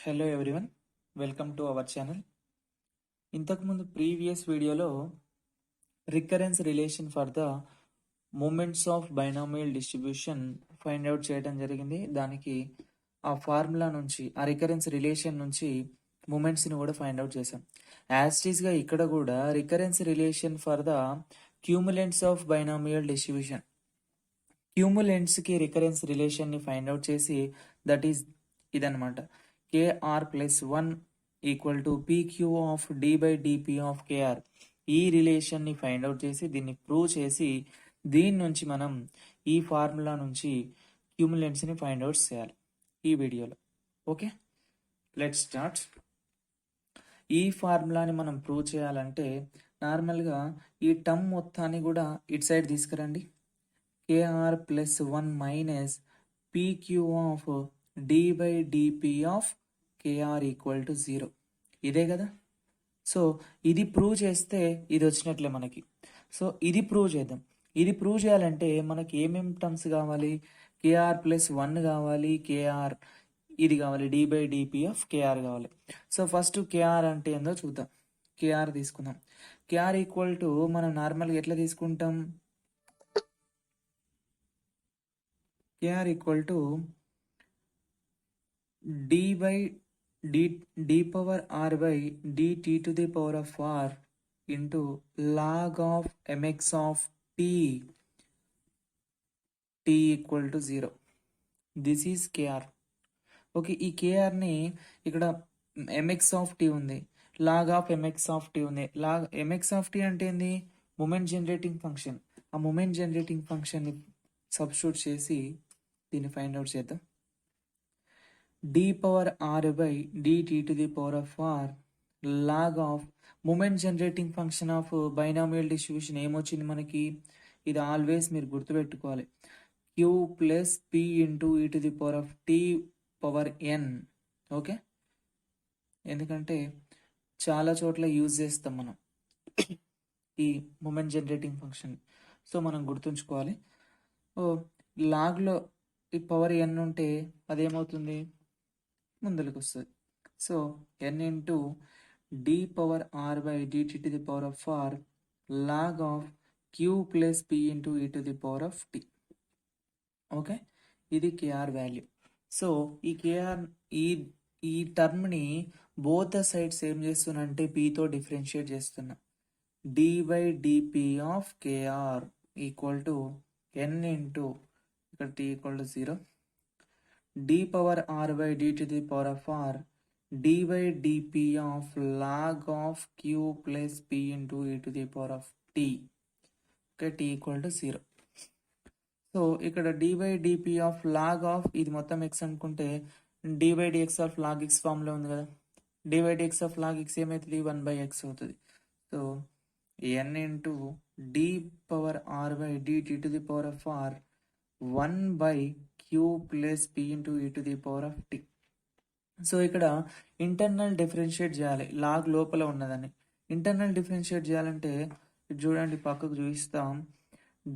Hello everyone, welcome to our channel. ఇంతకుముందు previous వీడియోలో recurrence relation for the moments of binomial distribution find out చేయడం జరిగింది. దానికి ఆ ఫార్ములా నుంచి, ఆ రికరెన్స్ రిలేషన్ నుంచి మూమెంట్స్ని కూడా ఫైండ్ అవుట్ చేసాం. యాస్టీస్గా ఇక్కడ కూడా recurrence relation for the cumulants of binomial distribution, క్యూములెంట్స్కి రికరెన్స్ రిలేషన్ని ఫైండ్ అవుట్ చేసి దట్ ఈస్ ఇదనమాట. KR plus 1 equal to PQ of D by DP of KR. ఈ రిలేషన్ని ఫైండ్ అవుట్ చేసి దీన్ని ప్రూవ్ చేసి దీని నుంచి మనం ఈ ఫార్ములా నుంచి క్యూములెంట్స్ని ఫైండ్ అవుట్ చేయాలి ఈ వీడియోలో. Okay, let's start. ఈ ఫార్ములాని మనం ప్రూవ్ చేయాలంటే నార్మల్గా ఈ టర్మ్ మొత్తాన్ని కూడా ఇటు సైడ్ తీసుకురండి. KR plus 1 minus PQ of D by DP of KR equal to 0. ఇదే కదా. సో ఇది ప్రూవ్ చేస్తే ఇది వచ్చినట్లే మనకి. సో ఇది ప్రూవ్ చేద్దాం. ఇది ప్రూవ్ చేయాలంటే మనకి ఏమేమి టర్మ్స్ కావాలి? KR plus 1 కావాలి, KR ఇది కావాలి, D by DP of KR కావాలి. సో ఫస్ట్ KR అంటే ఏందో చూద్దాం. KR తీసుకుందాం. KR ఈక్వల్ టు మనం నార్మల్గా ఎట్లా తీసుకుంటాం? KR equal to D by D power R by dt to the power of R into log of mx of t equal to 0. This is KR. Okay, ఈ కేఆర్ని ఇక్కడ mx of T ఉంది, log of mx of T ఉంది. Log mx of T అంటే ఏంది? Moment generating function. ఆ moment generating ఫంక్షన్ని substitute చేసి దీన్ని ఫైండ్ అవుట్ చేద్దాం. D power R by dt to the power of R log of moment generating function of binomial distribution ఏమొచ్చింది మనకి? ఇది ఆల్వేస్ మీరు గుర్తుపెట్టుకోవాలి. Q plus P into e to the power of T power N. Okay, ఎందుకంటే చాలా చోట్ల use చేస్తాం మనం ఈ మూమెంట్ జనరేటింగ్ ఫంక్షన్. సో మనం గుర్తుంచుకోవాలి. లాగ్లో ఈ పవర్ n ఉంటే అదేమవుతుంది? ముందరికి వస్తుంది. So n into D power R by dt to the power of R log of Q plus P into e to the power of T. Okay, ఇది KR value. So ఈ KR ఈ టర్మ్ని both the sides ఏం చేస్తున్నా Pతో differentiate చేస్తున్నా. D by DP of KR equal to n into ఇక్కడ T equal to 0 D power R by D to the power of R D by DP of log of Q plus P into e to the power of T. Okay, T equal to 0. So ఇక్కడ D by DP of log of ఇది మొత్తం x అనుకుంటే D by dx of log x ఫామ్లో ఉంది కదా. D by dx of log x ఏమవుతుంది? 1 by x అవుతుంది. So n into D power R by dt to the power of R 1 by Q plus P into e to the power of T. So ఇక్కడ internal differentiate చేయాలి. Log లోపల ఉన్నదని internal differentiate చేయాలంటే చూడండి, పక్కకు చూపిస్తాం.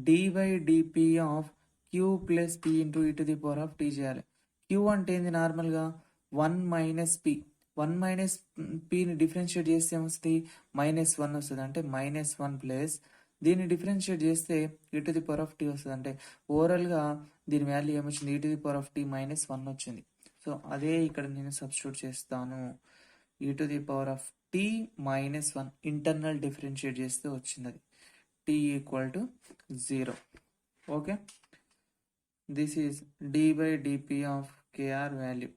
D by DP of Q plus P into e to the power of T చేయాలి. Q అంటే ఏంది? నార్మల్గా 1 మైనస్ P. 1 మైనస్ Pని డిఫరెన్షియేట్ చేస్తే ఏమొస్తుంది? -1 వస్తుంది. అంటే -1 ప్లస్ దీన్ని డిఫరెన్షియేట్ చేస్తే e to the power of T వస్తుంది. అంటే ఓవరాల్గా దీని వాల్యూ ఏమొచ్చింది? e to the power of T -1 వచ్చింది. సో అదే ఇక్కడ నేను సబ్స్టిట్యూట్ చేస్తాను. e to the power of T -1 internal differentiate చేస్తే వచ్చింది అది. T equal to 0. Okay, this is D by DP of KR value.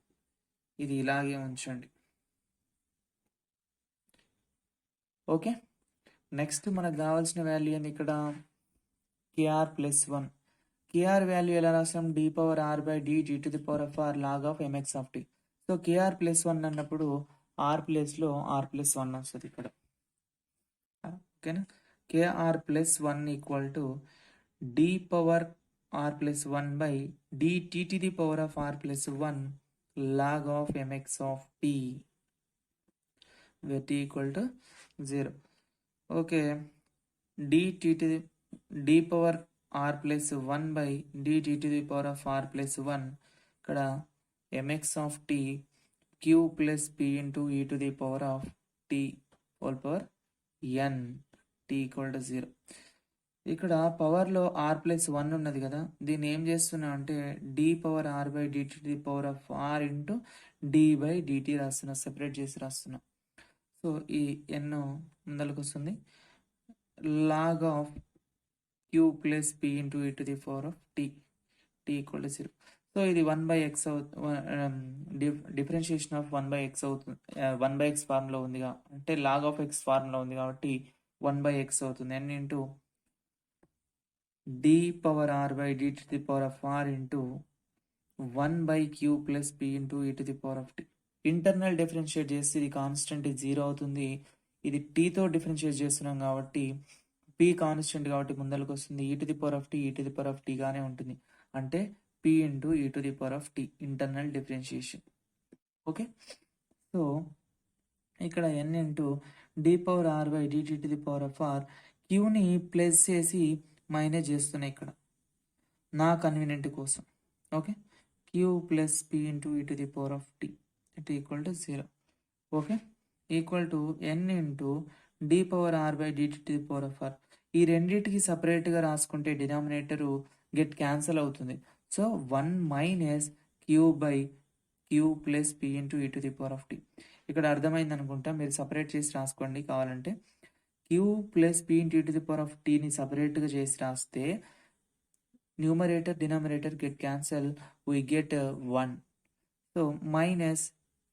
ఇది ఇలాగే ఉంచండి. ఓకే, నెక్స్ట్ మనకు కావాల్సిన వాల్యూ అని ఇక్కడ KR ప్లస్ 1. KR వాల్యూ ఎలా రాస్తాం? D power R by D to the power of R log of mx of T. So KR plus 1 అన్నప్పుడు R ప్లేస్లో R ప్లస్ 1 వస్తుంది ఇక్కడ. ఓకేనా? KR plus 1 equal to D power R plus 1 by dt to the power of R plus 1 log of mx of T where T equal to 0. Okay, D power R plus 1 by dt to the power of R plus 1 ఇక్కడ mx of T Q plus P into ఈ to the power of T whole power N T equal to 0. ఇక్కడ పవర్లో are plus 1 ఉన్నది కదా, దీన్ని ఏం చేస్తున్నా అంటే D power are by DT to the power of R into D by DT రాస్తున్నా, సెపరేట్ చేసి రాస్తున్నా. సో ఈ ఎన్ ముందరకు వస్తుంది, log of Q plus P into ఈ to the power of T T equal to 0. So ఇది 1/x differentiation of 1/x అవుతుంది, 1/x ఫార్మ్లో ఉంది అంటే లాగ్ ఆఫ్ ఎక్స్ ఫార్మ్లో ఉంది కాబట్టి 1/x అవుతుంది. n into D power are by D to the power of R into 1/q plus P into ఈ to the power of T. Internal differentiate చేస్తే ఇది constant 0 అవుతుంది. ఇది టీతో డిఫరెన్షియేట్ చేస్తున్నాం కాబట్టి పి కాన్స్టెంట్ కాబట్టి ముందరకు వస్తుంది, E to the power of T E to the power of T గానే ఉంటుంది, అంటే పి ఇంటూ ఈ to the power of T internal differentiation. Okay, so ఇక్కడ N into D power are by DT to the power of R, క్యూని plus చేసి minus చేస్తున్నాయి ఇక్కడ నా కన్వీనియంట్ కోసం. Okay, Q plus P into ఈ to the power of T it equal to 0. Okay, equal to N into D power are by DT to the power of R. ఈ రెండింటికి సపరేట్గా రాసుకుంటే డినామినేటరు గెట్ క్యాన్సల్ అవుతుంది. So 1 minus Q by Q plus P into ఈ to the power of tea. ఇక్కడ అర్థమైంది అనుకుంటా, మీరు సపరేట్ చేసి రాసుకోండి కావాలంటే. క్యూ ప్లస్ పి ఇంటూ ఈ టు ది పవర్ ఆఫ్ టీని సపరేట్గా చేసి రాస్తే numerator denominator get cancel, we get 1. So minus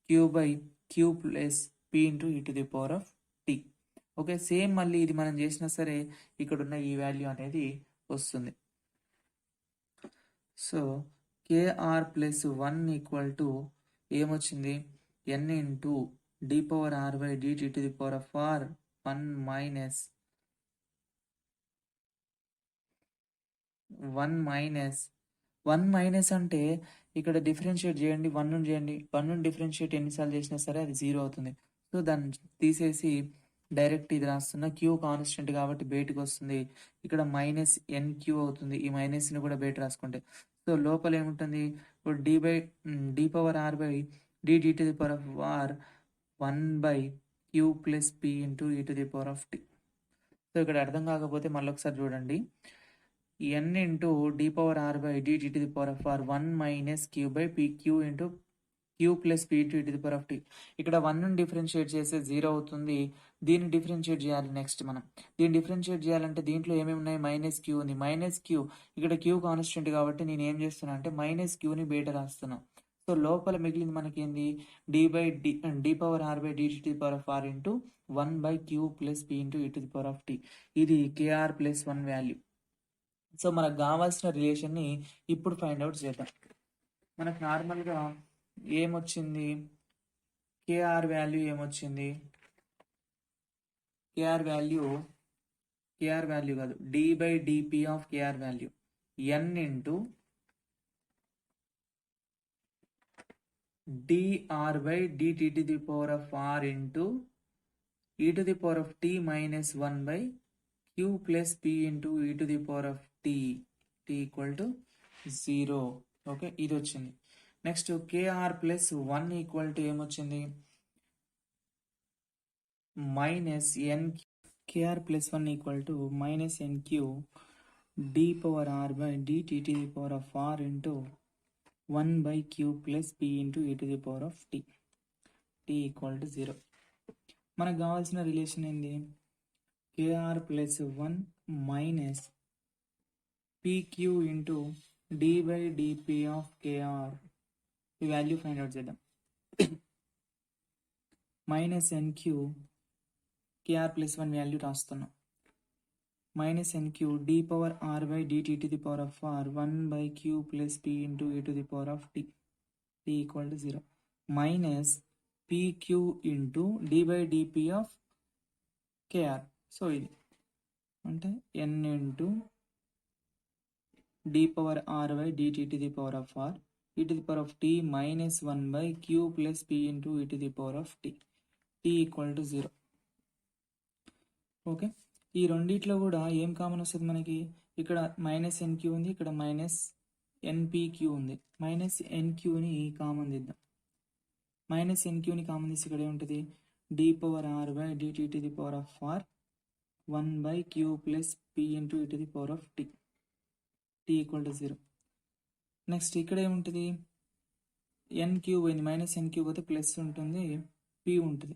Q by Q plus P into ఈ to the power of tea. Okay, same మళ్ళీ ఇది మనం చేసినా సరే ఇక్కడున్న ఈ వాల్యూ అనేది వస్తుంది. So KR plus 1 equal to ఏమొచ్చింది, N into D power are by DT to the power of are 1 minus 1 minus అంటే ఇక్కడ డిఫరెన్షియేట్ చేయండి, 1 చేయండి, 1 డిఫరెన్షియేట్ ఎన్నిసార్లు చేసినా సరే అది 0 అవుతుంది. సో దాన్ని తీసేసి డైరెక్ట్ ఇది రాస్తున్నా, క్యూ కాన్స్టెంట్ కాబట్టి బయటకు వస్తుంది, ఇక్కడ మైనస్ ఎన్ క్యూ అవుతుంది, ఈ మైనస్ని కూడా బయట రాసుకుంటే. సో లోపల ఏముంటుంది, ఇప్పుడు D power are by D to the power of R 1/q plus P into ఈ to the power of T. So ఇక్కడ అర్థం కాకపోతే మళ్ళీ ఒకసారి చూడండి, N into D power are by D to the power of are 1 minus Q by P Q into Q plus P to the power of tea. ఇక్కడ 1 differentiate చేస్తే 0 అవుతుంది, దీన్ని డిఫరెన్షియేట్ చేయాలి. నెక్స్ట్ మనం దీన్ని డిఫరెన్షియేట్ చేయాలంటే దీంట్లో ఏమేమి ఉన్నాయి, మైనస్ క్యూ ఉంది, మైనస్ క్యూ ఇక్కడ క్యూ కాన్స్టెంట్ కాబట్టి నేను ఏం చేస్తున్నా అంటే మైనస్ క్యూని బయట రాస్తున్నా. సో లోపల మిగిలింది మనకి ఏంది, D power are by D to the power of R into 1/q plus P into ఈ to the power of T. ఇది కేఆర్ ప్లస్ 1 వాల్యూ. సో మనకు కావాల్సిన రిలేషన్ని ఇప్పుడు ఫైండ్ అవుట్ చేద్దాం. మనకు నార్మల్గా ఏమొచ్చింది, కేఆర్ వాల్యూ ఏమొచ్చింది, కేఆర్ వాల్యూ కాదు, D by DP of KR value n into dr by dt to the power of r into e to the power of t minus 1 by q plus p into e to the power of t equal to 0. Okay, ఇది వచ్చింది. Next kr plus 1 equal to ఏమొచ్చింది, minus N. kr plus 1 equal to minus nq d power r by dt to the power of r into 1/q plus p into e to the power of t equal to 0. మనకు కావాల్సిన relation ఏంది, kr plus 1 minus pq into d by dp of kr. ఈ value find out చేద్దాం. Minus nq kr plus 1 value రాస్తున్నాం, minus nq d power r by dt to the power of r 1/q plus p into e to the power of t equal to 0. Minus pq into d by dp of kr. So ఇది అంటే n into d power r by dt to the power of r e to the power of t minus 1/q plus p into e to the power of t equal to 0. Okay, ఈ రెండిట్లో కూడా ఏం common వస్తుంది మనకి, ఇక్కడ minus NQ ఉంది, ఇక్కడ minus NPQ ఉంది. మైనస్ ఎన్క్యూని కామన్ దిద్దాం. మైనస్ ఎన్క్యూని కామన్ తీసి ఇక్కడ ఏముంటుంది D power are by DT to the power of are 1 by q plus p into e to the power of t equal to 0. Next ఇక్కడ ఏముంటుంది ఎన్ క్యూబ్ అయింది మైనస్ ఎన్ క్యూబ్ అయితే plus ఉంటుంది P ఉంటుంది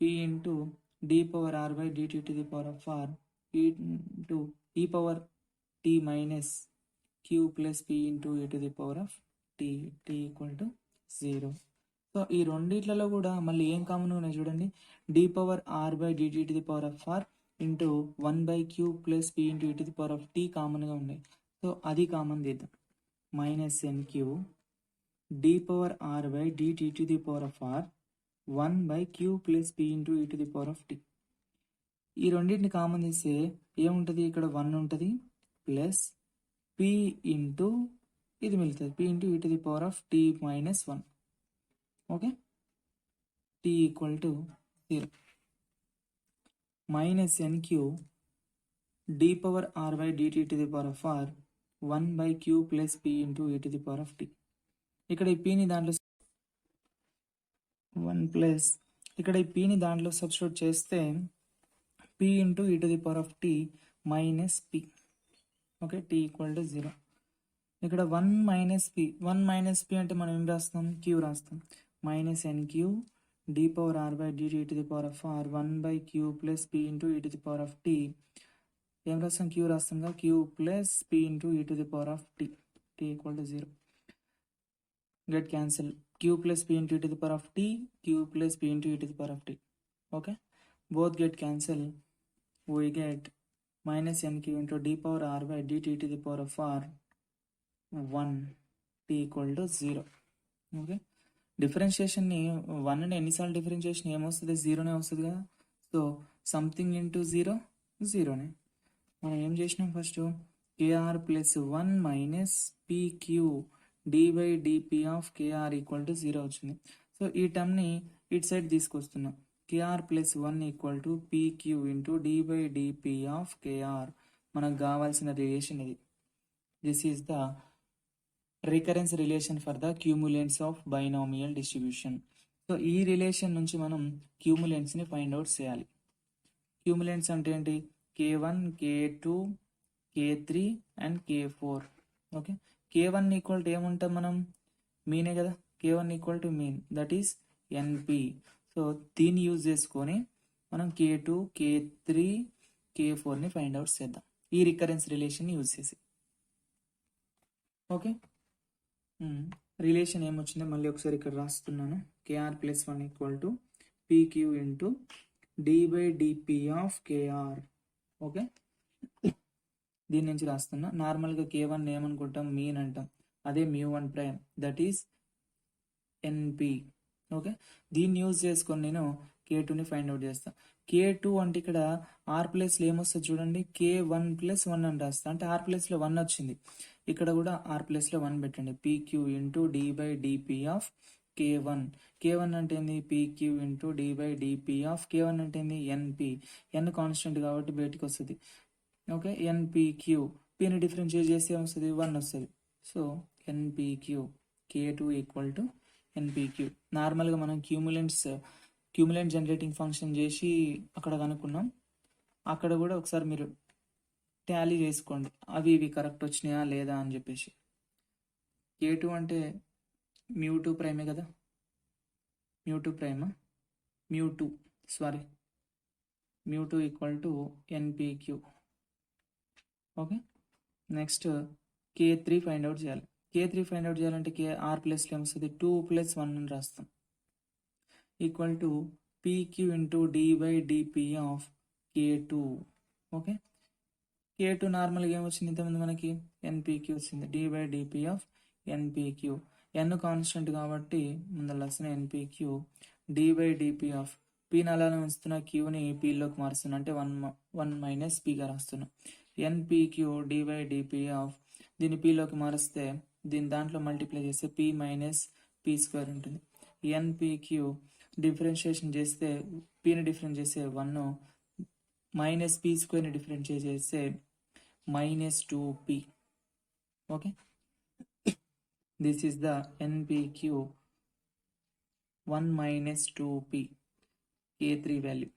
P into D power are by DT to the power of R into E power T minus Q plus P into E to the power of tea equal to 0. So ఈ రెండిట్లలో కూడా మళ్ళీ ఏం common ఉన్నాయి చూడండి D power are by DT to the power of R into 1 by q plus P into ఈ to the power of T కామన్గా ఉన్నాయి. సో అది కామన్ తీద్దాం minus N Q D power are by DT to the power of are 1 by q plus P into ఈ to the power of T. ఈ రెండింటిని common తీస్తే ఏముంటుంది ఇక్కడ 1 ఉంటుంది ప్లస్ పి ఇంటూ ఇది మిగులుతుంది పి ఇంటూ ఈ to the power of tea minus 1. Okay tea equal to 0 minus N Q D power are by DT to the power of are 1 by q plus P into ఈ to the power of tea. ఇక్కడ ఈ పిని దాంట్లో 1 plus ఇక్కడ ఈ పిని దాంట్లో substitute చేస్తే P into ఈ to the power of tea minus P. Okay tea equal to 0. ఇక్కడ 1 మైనస్ పి అంటే మనం ఏం రాస్తాం క్యూ రాస్తాం minus N Q D power are by DT to the power of are 1 by q plus P into ఈ to the power of t ఏం రాస్తాం q రాస్తాం కదా క్యూ ప్లస్ పి ఇంటూ ఈ to the power of tea equal to 0. Get cancel q plus P into ఈ to the power of t q plus P into ఈ to the power of tea. Okay both get cancel we get minus nq into d power r by dt to the power of r 1 t equal to 0. Okay డిఫరెన్షియేషన్ని 1 ని ఎన్నిసార్లు differentiation ఏమొస్తుంది 0నే వస్తుంది కదా. So something into 0నే మనం ఏం చేసినాం first kr plus 1 minus pq d by DP of kr equal to 0 వచ్చింది. So ఈ టర్మ్ని ఇటు సైడ్ తీసుకొస్తున్నాం kr plus 1 equal to pq into D by DP of kr మనకు కావాల్సిన రిలేషన్ ఇది. This is the recurrence relation for the cumulants of binomial distribution. సో ఈ రిలేషన్ నుంచి మనం క్యూములెంట్స్ని ఫైండ్ అవుట్ చేయాలి. క్యూములెంట్స్ అంటే ఏంటి k1 k2 k3 and k4. Okay k1 equal to ఏముంటాం మనం మీనే కదా k1 equal to mean that is np. So దీన్ని యూజ్ చేసుకొని మనం k2 k3 k4ని ఫైండ్ అవుట్ చేద్దాం ఈ రికరెన్స్ రిలేషన్ యూజ్ చేసి. ఓకే రిలేషన్ ఏమొచ్చిందో మళ్ళీ ఒకసారి ఇక్కడ రాస్తున్నాను kr plus 1 equal to pq into D by DP of kr. Okay దీని నుంచి రాస్తున్నా నార్మల్గా k1 ఏమనుకుంటాం మీన్ అంటాం అదే μ1 ప్రైమ్ దట్ ఈస్ ఎన్పి. ఓకే దీన్ని యూజ్ చేసుకొని నేను k2ని ఫైండ్ అవుట్ చేస్తాను. k2 అంటే ఇక్కడ ఆర్ ప్లేస్లో ఏమొస్తుంది చూడండి k1 ప్లస్ 1 అని రాస్తా అంటే ఆర్ ప్లేస్లో 1 వచ్చింది ఇక్కడ కూడా ఆర్ ప్లేస్లో 1 పెట్టండి PQ into D by DP of k1 అంటే ఏంది PQ into D by DP of k1 అంటే ఏంది ఎన్పి. ఎన్ కాన్స్టెంట్ కాబట్టి బయటికి వస్తుంది. ఓకే ఎన్పిక్యూ పిని డిఫరెన్షియేట్ చేస్తే ఏమొస్తుంది 1 వస్తుంది. So npq k2 equal to npq. నార్మల్గా మనం క్యూములెంట్ జనరేటింగ్ ఫంక్షన్ చేసి అక్కడ కనుక్కున్నాం అక్కడ కూడా ఒకసారి మీరు టాలీ చేసుకోండి అవి ఇవి కరెక్ట్ వచ్చినాయా లేదా అని చెప్పేసి. k2 అంటే μ2 ప్రైమే కదా μ2 ప్రైమా μ2 equal to npq. Okay next k3 find out చేయాలి. k3 ఫైండ్ అవుట్ చేయాలంటే ఆర్ ప్లస్లో ఏమొస్తుంది 2 ప్లస్ 1 అని రాస్తాం equal to pq into D by DP of k2. Okay k2 నార్మల్గా ఏమొచ్చింది ఇంతమంది మనకి ఎన్పిక్యూ వచ్చింది d by DP of npq. N constant కాబట్టి ముందర రాసిన npq d by DP of పీని అలానే ఉంచుతున్న క్యూని పీలోకి మారుస్తున్నా అంటే 1 మైనస్ పీగా రాస్తున్నా ఎన్పిక్యూ డి బై డిపి ఆఫ్ దీన్ని పీలోకి మారిస్తే దీని దాంట్లో మల్టిప్లై చేస్తే పీ మైనస్ పీ స్క్వేర్ ఉంటుంది. ఎన్పిక్యూ డిఫరెన్షియేషన్ చేస్తే పీని డిఫరెన్స్ చేస్తే 1 మైనస్ పీ స్క్వేర్ని డిఫరెన్షియేట్ చేస్తే minus 2p. Okay this is the npq 1 minus 2p k3 value.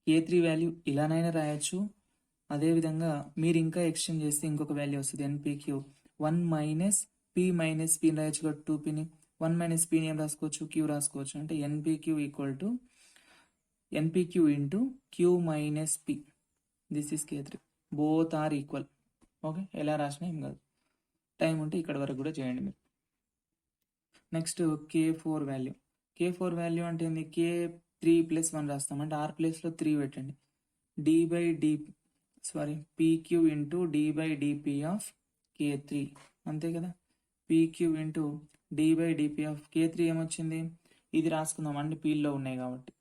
k3 value ఇలానైనా రాయొచ్చు. అదేవిధంగా మీరు ఇంకా ఎక్స్టెండ్ చేస్తే ఇంకొక వాల్యూ వస్తుంది npq 1 minus p minus p రాయొచ్చు కదా 2pని. 1 మైనస్ pని ఏం రాసుకోవచ్చు, q రాసుకోవచ్చు. అంటే npq equal to npq into q minus p. This is k3. Both are equal. Okay, ఎలా రాసినా ఏం కాదు. టైం ఉంటే ఇక్కడ వరకు కూడా చేయండి మీరు. Next k4 value. k4 value అంటే ఏంది, k3 ప్లస్ 1 రాస్తాం. అంటే r ప్లేస్లో 3 పెట్టండి. pq into d by dp of k3 అంతే కదా. pq into d by dp of k3 ఏమొచ్చింది, ఇది రాసుకుందాం అన్ని పీల్లో ఉన్నాయి కాబట్టి.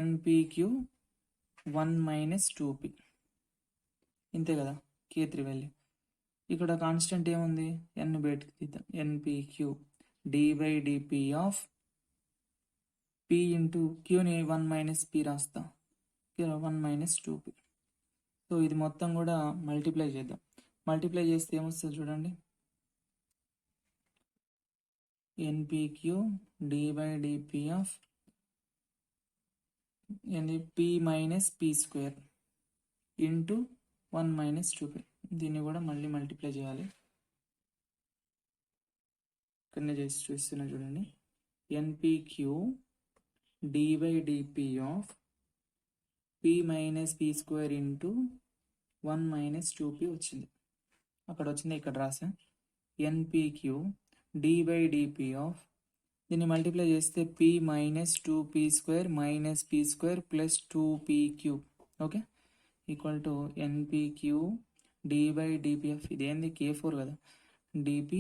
npq 1 మైనస్ 2p ఇంతే కదా k3 వాల్యూ. ఇక్కడ కాన్స్టెంట్ ఏముంది, n బయటకు తీద్దాం. npq d by dp of p into qని 1 మైనస్ p రాస్తా, 1 మైనస్ 2p. సో ఇది మొత్తం కూడా మల్టిప్లై చేద్దాం. మల్టిప్లై చేస్తే ఏమొస్తుంది చూడండి, npq d by dp of p minus p square into 1 minus 2p. దీన్ని కూడా మళ్ళీ మల్టిప్లై చేయాలి. ఇక్కడనే చేసి చూస్తున్నా చూడండి. npq d by dp of p minus p square into 1 minus 2p వచ్చింది. అక్కడ వచ్చింది, ఇక్కడ రాసా. npq d by dp of, దీన్ని మల్టిప్లై చేస్తే p minus 2p square minus p square plus 2pq. Okay, equal to npq d by dp of, ఇదేంది k4 కదా, dp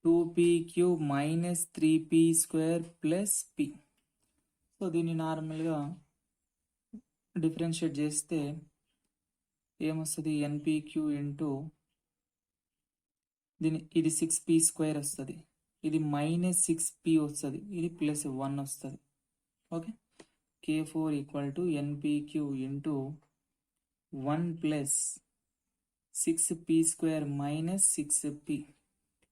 2pq minus 3p square plus p. So దీన్ని నార్మల్గా differentiate చేస్తే ఏమొస్తుంది, npq into దీని, ఇది 6p స్క్వేర్ వస్తుంది, ఇది మైనస్ 6p వస్తుంది, ఇది ప్లస్ 1 వస్తుంది. Okay, k4 equal to npq into 1 plus 6p square minus 6p.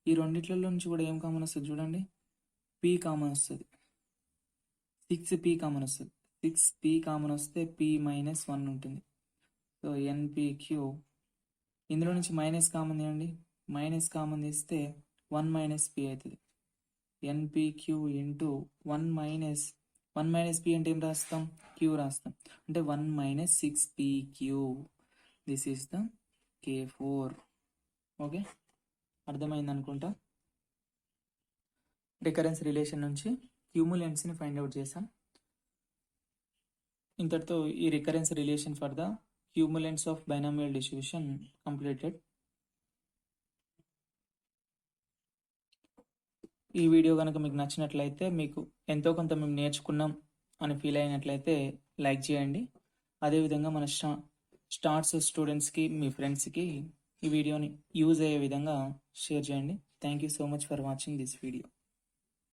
ఈ రెండిట్లలో నుంచి కూడా ఏం కామన్ వస్తుంది చూడండి, p కామన్ వస్తుంది. 6p కామన్ వస్తుంది. 6p కామన్ వస్తే p మైనస్ 1 ఉంటుంది. సో npq, ఇందులో నుంచి మైనస్ కామన్ తీయండి, మైనస్ కామన్ తీస్తే 1 మైనస్ p అవుతుంది. npq ఇంటూ 1 మైనస్ p అంటే ఏం రాస్తాం, q రాస్తాం. అంటే 1 minus 6pq. This is the k4. Okay, అర్థమైంది అనుకుంటా. రికరెన్స్ రిలేషన్ నుంచి క్యూములెంట్స్ని ఫైండ్ అవుట్ చేసాం. ఇంతటితో ఈ recurrence relation for the cumulants of binomial distribution completed. ఈ వీడియో కనుక మీకు నచ్చినట్లయితే, మీకు ఎంతో కొంత మేము నేర్చుకున్నాం అని ఫీల్ అయినట్లయితే లైక్ చేయండి. అదేవిధంగా మన స్టార్ట్స్ స్టూడెంట్స్కి, మీ ఫ్రెండ్స్కి ఈ వీడియోని యూజ్ అయ్యే విధంగా షేర్ చేయండి. Thank you so much for watching this video.